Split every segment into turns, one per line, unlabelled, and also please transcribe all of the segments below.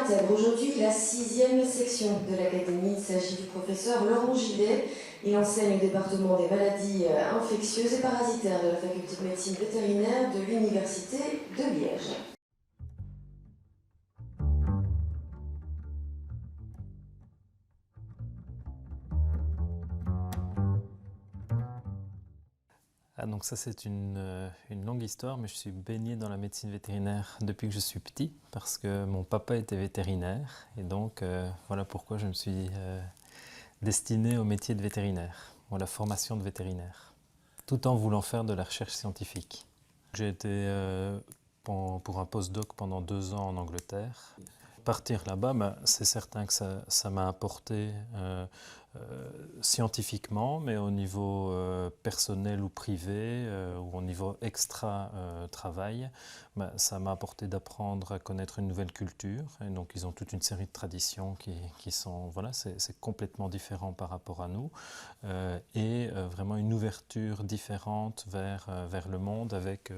intègre aujourd'hui la 6e section de l'Académie. Il s'agit du professeur Laurent Gillet. Il enseigne au département des maladies infectieuses et parasitaires de la faculté de médecine vétérinaire de l'Université de Liège.
Donc ça c'est une longue histoire, mais je suis baigné dans la médecine vétérinaire depuis que je suis petit, parce que mon papa était vétérinaire, et donc voilà pourquoi je me suis destiné au métier de vétérinaire, ou à la formation de vétérinaire, tout en voulant faire de la recherche scientifique. J'ai été pour un postdoc pendant 2 ans en Angleterre. Partir là-bas, c'est certain que ça m'a apporté scientifiquement, mais au niveau personnel ou privé, ou au niveau extra-travail, ça m'a apporté d'apprendre à connaître une nouvelle culture. Et donc ils ont toute une série de traditions qui sont, voilà, c'est complètement différent par rapport à nous, et vraiment une ouverture différente vers le monde avec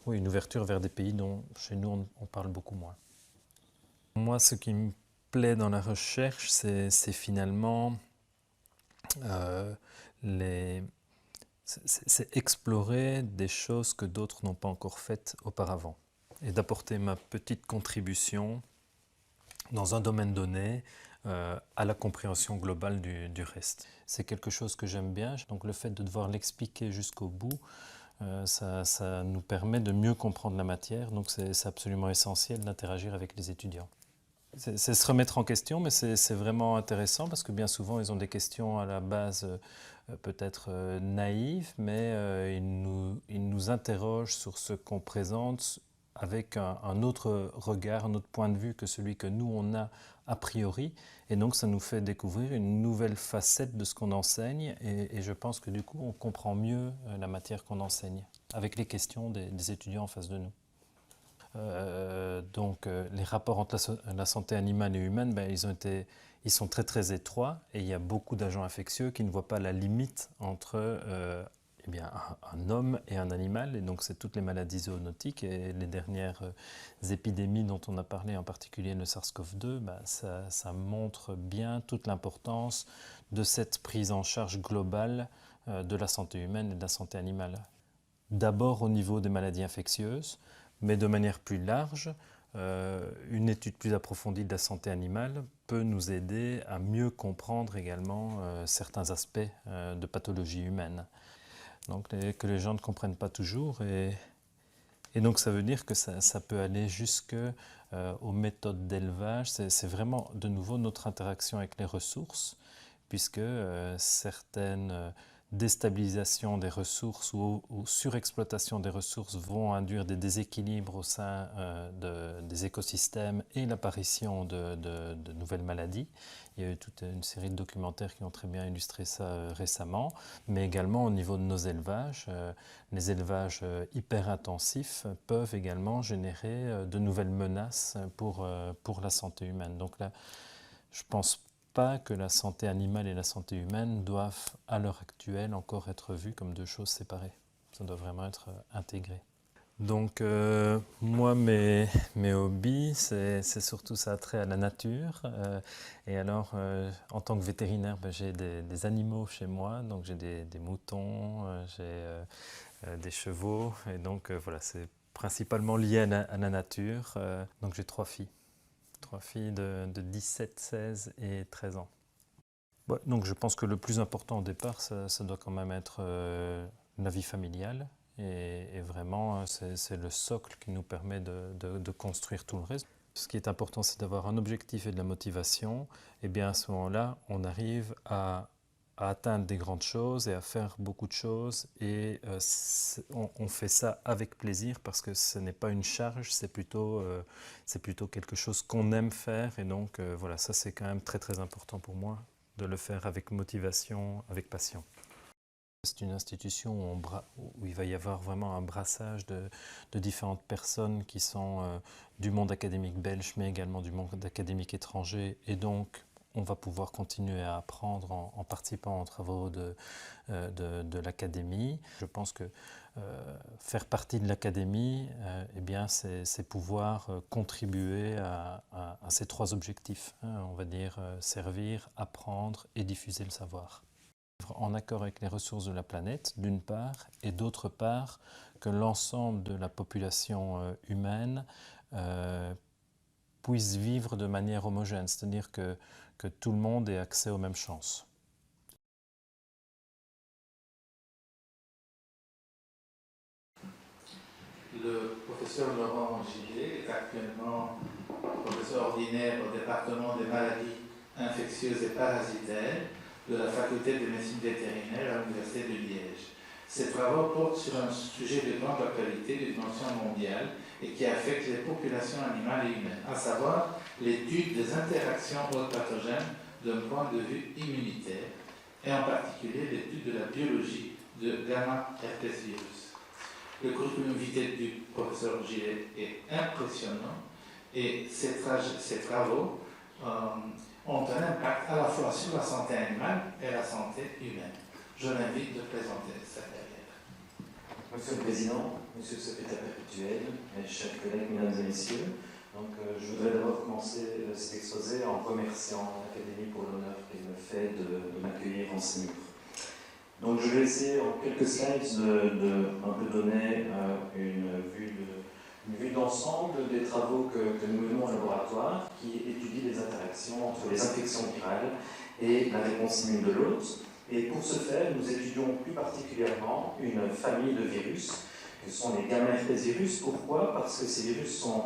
oui, une ouverture vers des pays dont chez nous on parle beaucoup moins. Moi, ce qui me plaît dans la recherche, c'est finalement c'est explorer des choses que d'autres n'ont pas encore faites auparavant et d'apporter ma petite contribution dans un domaine donné à la compréhension globale du reste. C'est quelque chose que j'aime bien, donc le fait de devoir l'expliquer jusqu'au bout, ça nous permet de mieux comprendre la matière, donc c'est absolument essentiel d'interagir avec les étudiants. C'est se remettre en question, mais c'est vraiment intéressant parce que bien souvent ils ont des questions à la base peut-être naïves, mais ils nous interrogent sur ce qu'on présente avec un autre regard, un autre point de vue que celui que nous on a priori, et donc ça nous fait découvrir une nouvelle facette de ce qu'on enseigne, et je pense que du coup on comprend mieux la matière qu'on enseigne avec les questions des étudiants en face de nous. Les rapports entre la santé animale et humaine, ils sont très très étroits, et il y a beaucoup d'agents infectieux qui ne voient pas la limite entre eh bien, un homme et un animal, et donc c'est toutes les maladies zoonotiques, et les dernières épidémies dont on a parlé, en particulier le SARS-CoV-2, ça montre bien toute l'importance de cette prise en charge globale de la santé humaine et de la santé animale. D'abord au niveau des maladies infectieuses, mais de manière plus large, une étude plus approfondie de la santé animale peut nous aider à mieux comprendre également certains aspects de pathologie humaine. Donc, que les gens ne comprennent pas toujours, et donc ça veut dire que ça peut aller jusque aux méthodes d'élevage. C'est vraiment de nouveau notre interaction avec les ressources, puisque certaines déstabilisations des ressources ou surexploitation des ressources vont induire des déséquilibres au sein des écosystèmes et l'apparition de nouvelles maladies. Il y a eu toute une série de documentaires qui ont très bien illustré ça récemment, mais également au niveau de nos élevages. Les élevages hyper intensifs peuvent également générer de nouvelles menaces pour la santé humaine. Donc là, je pense pas que la santé animale et la santé humaine doivent, à l'heure actuelle, encore être vues comme deux choses séparées. Ça doit vraiment être intégré. Donc moi, mes hobbies, c'est surtout ça a trait à la nature. Et alors, en tant que vétérinaire, j'ai des animaux chez moi. Donc j'ai des moutons, j'ai des chevaux. Et donc voilà, c'est principalement lié à la nature. Donc j'ai 3 filles. 3 filles de 17, 16 et 13 ans. Ouais, donc je pense que le plus important au départ, ça doit quand même être la vie familiale. Et vraiment, c'est le socle qui nous permet de construire tout le reste. Ce qui est important, c'est d'avoir un objectif et de la motivation. Et bien à ce moment-là, on arrive à atteindre des grandes choses et à faire beaucoup de choses. Et on fait ça avec plaisir parce que ce n'est pas une charge, c'est plutôt quelque chose qu'on aime faire. Et donc voilà, ça c'est quand même très très important pour moi de le faire avec motivation, avec passion. C'est une institution où il va y avoir vraiment un brassage de différentes personnes qui sont du monde académique belge, mais également du monde académique étranger. Et donc, on va pouvoir continuer à apprendre en participant aux travaux de l'académie. Je pense que faire partie de l'académie, eh bien, c'est pouvoir contribuer à ces trois objectifs, hein, on va dire servir, apprendre et diffuser le savoir. En accord avec les ressources de la planète, d'une part, et d'autre part, que l'ensemble de la population humaine puisse vivre de manière homogène, c'est-à-dire que tout le monde ait accès aux mêmes chances.
Le professeur Laurent Gillet est actuellement professeur ordinaire au département des maladies infectieuses et parasitaires de la faculté de médecine vétérinaire à l'université de Liège. Ses travaux portent sur un sujet de grande actualité d'une dimension mondiale et qui affecte les populations animales et humaines, à savoir l'étude des interactions hôtes pathogènes d'un point de vue immunitaire, et en particulier l'étude de la biologie de gamma herpes virus. Le curriculum vitae du professeur Gillet est impressionnant et ses travaux ont un impact à la fois sur la santé animale et la santé humaine. Je l'invite de présenter sa carrière.
Monsieur le Président, Monsieur le Secrétaire perpétuel, mes chers collègues, Mesdames et Messieurs, je voudrais d'abord commencer cet exposé en remerciant l'Académie pour l'honneur qu'elle me fait de m'accueillir en ses murs. Donc je vais essayer en quelques slides de un peu donner une vue d'ensemble des travaux que nous menons au laboratoire qui étudient les interactions entre les infections virales et la réponse immune de l'hôte. Et pour ce faire, nous étudions plus particulièrement une famille de virus, que sont les gamma herpes virus. Pourquoi? Parce que ces virus sont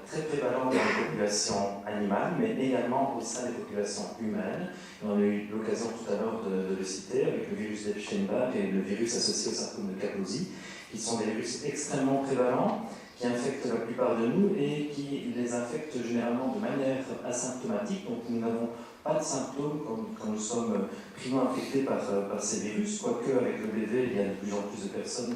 très prévalents dans les populations animales, mais également au sein des populations humaines. On a eu l'occasion tout à l'heure de le citer avec le virus d'Epstein-Barr et le virus associé au sarcome de Kaposi, qui sont des virus extrêmement prévalents, qui infectent la plupart de nous et qui les infectent généralement de manière asymptomatique. Donc nous n'avons pas de symptômes quand nous sommes primo-infectés par ces virus, quoique avec le BV, il y a de plus en plus de personnes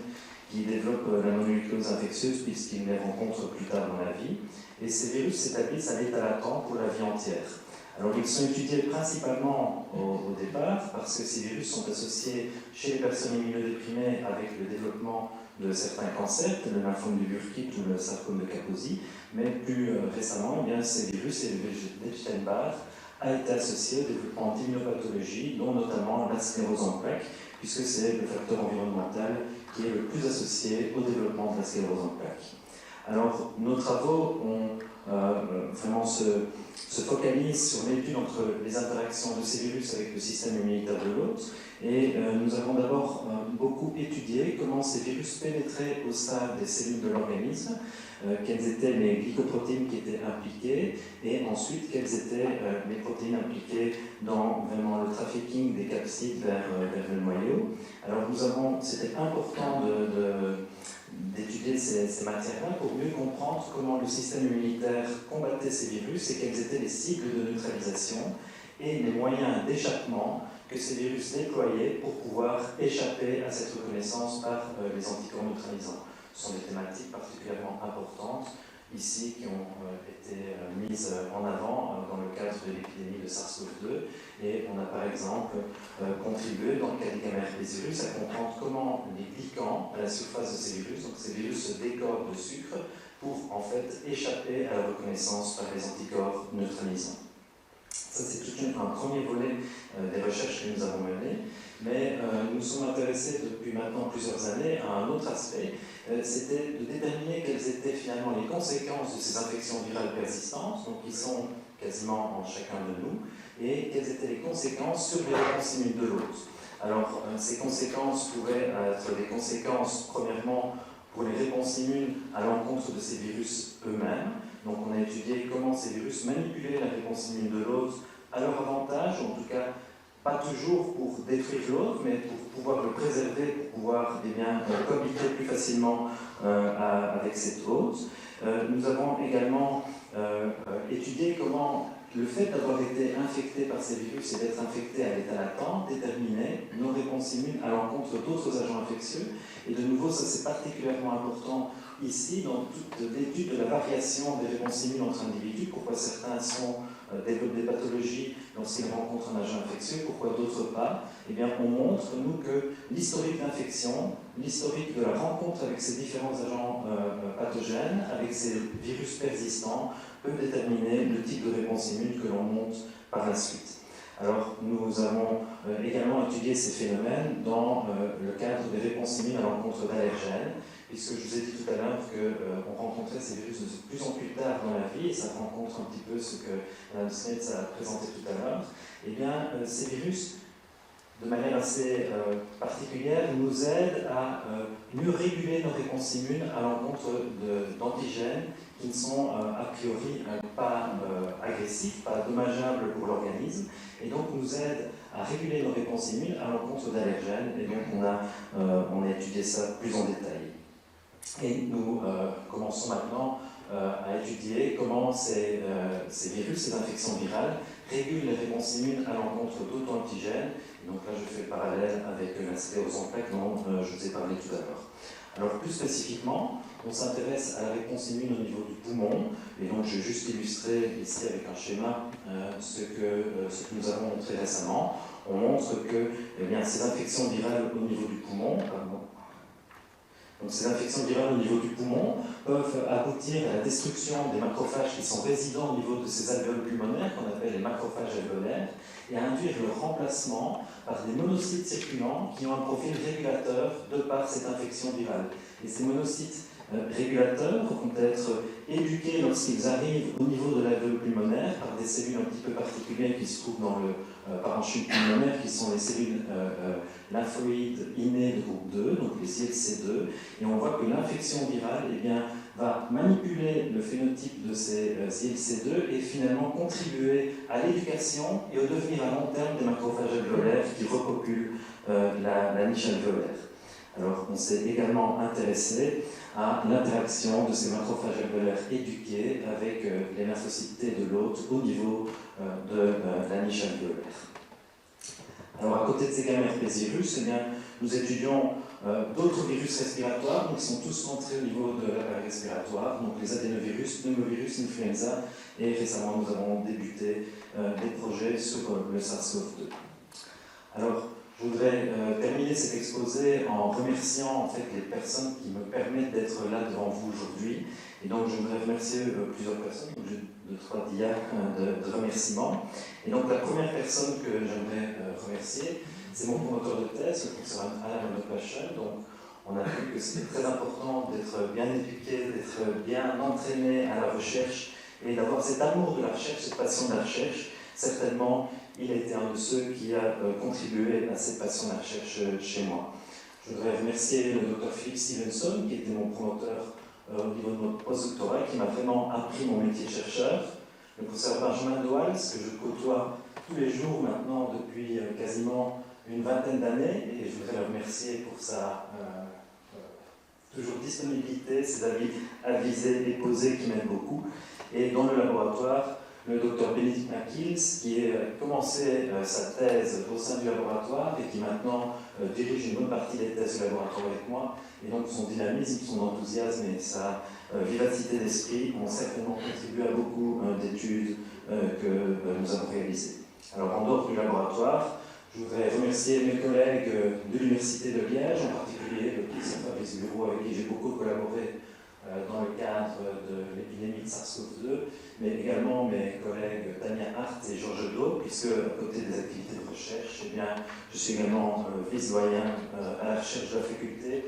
qui développent la mononucléose infectieuse puisqu'ils les rencontrent plus tard dans la vie. Et ces virus s'établissent à l'état latent pour la vie entière. Alors ils sont étudiés principalement au départ parce que ces virus sont associés chez les personnes immunodéprimées avec le développement de certains cancers, le lymphome de Burkitt ou le sarcome de Kaposi, mais plus récemment, eh bien, ces virus et le virus d'Epstein-Barr a été associé au développement d'immunopathologies, dont notamment la sclérose en plaques, puisque c'est le facteur environnemental qui est le plus associé au développement de la sclérose en plaques. Alors, nos travaux vraiment se focalisent sur l'étude entre les interactions de ces virus avec le système immunitaire de l'hôte, et nous avons d'abord beaucoup étudié comment ces virus pénétraient au sein des cellules de l'organisme, quelles étaient les glycoprotéines qui étaient impliquées, et ensuite quelles étaient les protéines impliquées dans vraiment le trafficking des capsides vers le noyau. Alors c'était important d'étudier ces matières-là pour mieux comprendre comment le système immunitaire combattait ces virus et quels étaient les cibles de neutralisation et les moyens d'échappement que ces virus déployaient pour pouvoir échapper à cette reconnaissance par les anticorps neutralisants. Ce sont des thématiques particulièrement importantes ici qui ont été mises en avant dans le cadre de l'épidémie de SARS-CoV-2, et on a par exemple contribué dans le cas des gamma herpes virus à comprendre comment les glycans à la surface de ces virus, donc ces virus se décorent de sucre pour en fait échapper à la reconnaissance par les anticorps neutralisants. Ça, c'est tout un premier volet des recherches que nous avons menées, mais nous sommes intéressés depuis maintenant plusieurs années à un autre aspect, c'était de déterminer quelles étaient finalement les conséquences de ces infections virales persistantes, donc qui sont quasiment en chacun de nous, et quelles étaient les conséquences sur les réponses immunes de l'hôte. Alors, ces conséquences pourraient être des conséquences, premièrement, pour les réponses immunes à l'encontre de ces virus eux-mêmes. Donc on a étudié comment ces virus manipulaient la réponse immune de l'hôte à leur avantage, en tout cas pas toujours pour détruire l'hôte, mais pour pouvoir le préserver, pour pouvoir cohabiter plus facilement avec cet hôte. Nous avons également étudié comment le fait d'avoir été infecté par ces virus et d'être infecté à l'état latent déterminait nos réponses immunes à l'encontre d'autres agents infectieux. Et de nouveau, ça c'est particulièrement important ici dans toute l'étude de la variation des réponses immunes entre individus, pourquoi certains sont développent des pathologies lorsqu'ils rencontrent un agent infectieux, pourquoi d'autres pas? Eh bien, on montre, nous, que l'historique d'infection, l'historique de la rencontre avec ces différents agents pathogènes, avec ces virus persistants, peut déterminer le type de réponse immune que l'on monte par la suite. Alors, nous avons également étudié ces phénomènes dans le cadre des réponses immunes à l'encontre d'allergènes, puisque je vous ai dit tout à l'heure qu'on rencontrait ces virus de plus en plus tard dans la vie, et ça rencontre un petit peu ce que Mme Smith a présenté tout à l'heure. Eh bien, ces virus, de manière assez particulière, nous aident à mieux réguler nos réponses immunes à l'encontre d'antigènes qui ne sont a priori pas agressifs, pas dommageables pour l'organisme, et donc nous aident à réguler nos réponses immunes à l'encontre d'allergènes, et donc on a étudié ça plus en détail. Et nous commençons maintenant à étudier comment ces virus, ces infections virales, régulent les réponses immunes à l'encontre d'auto-antigènes. Donc là, je fais le parallèle avec l'aspect aux plaques dont je vous ai parlé tout à l'heure. Alors plus spécifiquement, on s'intéresse à la réponse immune au niveau du poumon, et donc je vais juste illustrer ici avec un schéma ce que nous avons montré récemment. On montre que ces infections virales au niveau du poumon, donc ces infections virales au niveau du poumon peuvent aboutir à la destruction des macrophages qui sont résidents au niveau de ces alvéoles pulmonaires, qu'on appelle les macrophages alvéolaires, et à induire leur remplacement par des monocytes circulants qui ont un profil régulateur de par cette infection virale. Et ces monocytes régulateurs vont être éduqués lorsqu'ils arrivent au niveau de l'alvéole pulmonaire par des cellules un petit peu particulières qui se trouvent dans le parenchyme pulmonaire, qui sont les cellules lymphoïdes innées de groupe 2, donc les ILC2, et on voit que l'infection virale va manipuler le phénotype de ces ILC2 et finalement contribuer à l'éducation et au devenir à long terme des macrophages alvéolaires qui repopulent la niche alvéolaire. Alors, on s'est également intéressé à l'interaction de ces macrophages alvéolaires éduqués avec les lymphocytes T de l'hôte au niveau de la niche alvéolaire. Alors, à côté de ces gamma-herpesvirus, nous étudions d'autres virus respiratoires, donc ils sont tous centrés au niveau de l'appareil respiratoire, donc les adénovirus, pneumovirus, influenza, et récemment nous avons débuté des projets sur le SARS-CoV-2. Alors, je voudrais terminer cet exposé en remerciant en fait les personnes qui me permettent d'être là devant vous aujourd'hui. Et donc je voudrais remercier plusieurs personnes, j'ai 2-3 dias de remerciements. Et donc la première personne que j'aimerais remercier, c'est mon promoteur de thèse, le professeur Alain Lepachel. Donc on a vu que c'était très important d'être bien éduqué, d'être bien entraîné à la recherche et d'avoir cet amour de la recherche, cette passion de la recherche. Certainement, il a été un de ceux qui a contribué à cette passion de la recherche chez moi. Je voudrais remercier le Dr Philippe Stevenson, qui était mon promoteur au niveau de mon postdoctorat, qui m'a vraiment appris mon métier de chercheur. Le professeur Benjamin Doals, que je côtoie tous les jours maintenant depuis quasiment une vingtaine d'années, et je voudrais le remercier pour sa toujours disponibilité, ses avis avisés et posés qui m'aident beaucoup. Et dans le laboratoire, le docteur Bénédicte McKills, qui a commencé sa thèse au sein du laboratoire et qui maintenant dirige une bonne partie des thèses du laboratoire avec moi. Et donc son dynamisme, son enthousiasme et sa vivacité d'esprit ont certainement contribué à beaucoup d'études que nous avons réalisées. Alors en dehors du laboratoire, je voudrais remercier mes collègues de l'Université de Liège, en particulier le professeur Fabrice Bureau, avec qui j'ai beaucoup collaboré dans le cadre de l'épidémie de SARS-CoV-2, mais également mes collègues Tania Hart et Georges Do, puisque à côté des activités de recherche, je suis également vice-doyen à la recherche de la faculté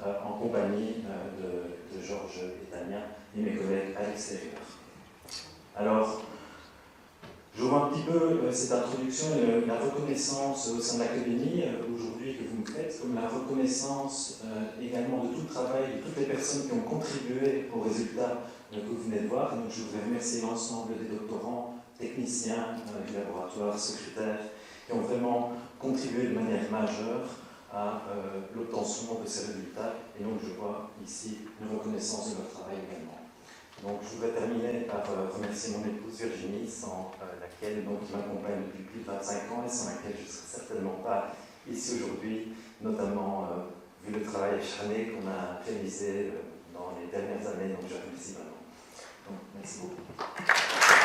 en compagnie de Georges et Tania et mes collègues à l'extérieur. Alors, je vois un petit peu cette introduction et la reconnaissance au sein de l'Académie aujourd'hui que vous me faites, comme la reconnaissance également de tout le travail de toutes les personnes qui ont contribué aux résultats que vous venez de voir. Et donc je voudrais remercier l'ensemble des doctorants, techniciens du laboratoire, secrétaires, qui ont vraiment contribué de manière majeure à l'obtention de ces résultats. Et donc je vois ici une reconnaissance de leur travail également. Donc, je voudrais terminer par remercier mon épouse Virginie, sans laquelle qui m'accompagne depuis plus de 25 ans et sans laquelle je ne serais certainement pas ici aujourd'hui, notamment vu le travail acharné qu'on a réalisé dans les dernières années. Donc, je remercie vraiment. Donc, merci beaucoup.